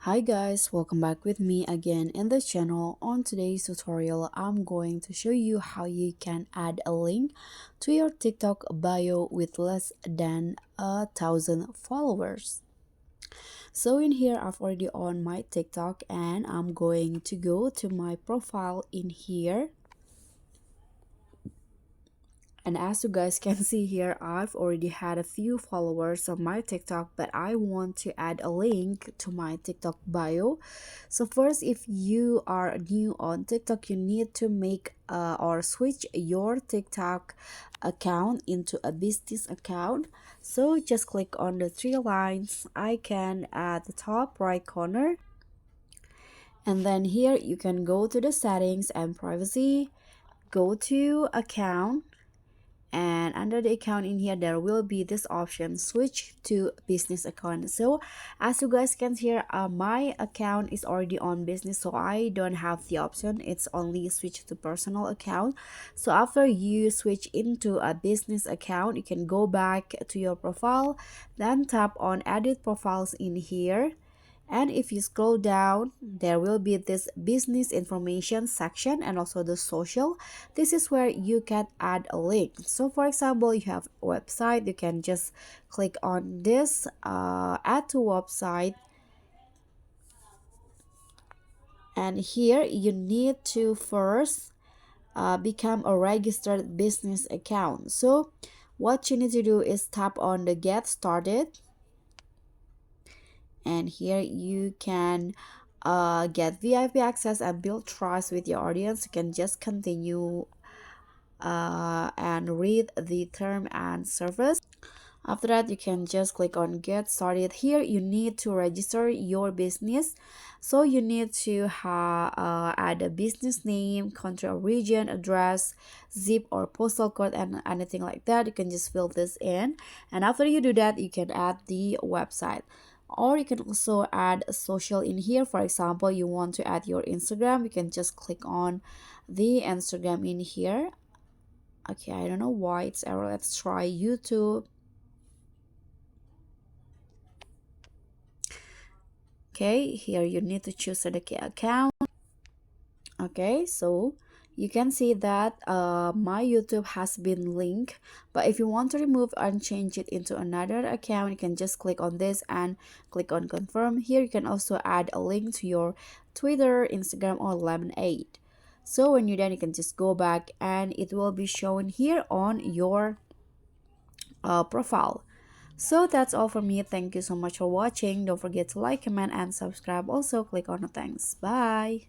Hi guys, welcome back with me again in the channel. On today's tutorial, I'm going to show you how you can add a link to your TikTok bio with less than 1,000 followers. So in here, I've already on my TikTok and I'm going to go to my profile in here. And as you guys can see here, I've already had a few followers on my TikTok, but I want to add a link to my TikTok bio. So first, if you are new on TikTok, you need to make or switch your TikTok account into a business account. So just click on the three lines icon at the top right corner. And then here you can go to the settings and privacy, go to account, and under the account in here there will be this option switch to business account. So as you guys can see here, my account is already on business, so I don't have the option. It's only switch to personal account. So after you switch into a business account, you can go back to your profile, then tap on edit profiles in here, and if you scroll down, there will be this business information section and also the social. This is where you can add a link. So for example, you have a website, you can just click on this add to website, and here you need to first become a registered business account. So what you need to do is tap on the get started, and here you can get VIP access and build trust with your audience. You can just continue and read the term and service. After that, you can just click on get started. Here you need to register your business, so you need to add a business name, country or region, address, zip or postal code, and anything like that. You can just fill this in, and after you do that, you can add the website. Or you can also add a social in here. For example, you want to add your Instagram, you can just click on the Instagram in here. Okay, I don't know why it's error. Let's try YouTube. Okay, here you need to choose a account. Okay, so you can see that my YouTube has been linked, but if you want to remove and change it into another account, you can just click on this and click on confirm. Here you can also add a link to your Twitter, Instagram, or Lemonade. So when you're done, you can just go back and it will be shown here on your profile. So that's all for me. Thank you so much for watching. Don't forget to like, comment, and subscribe. Also click on the thanks. Bye.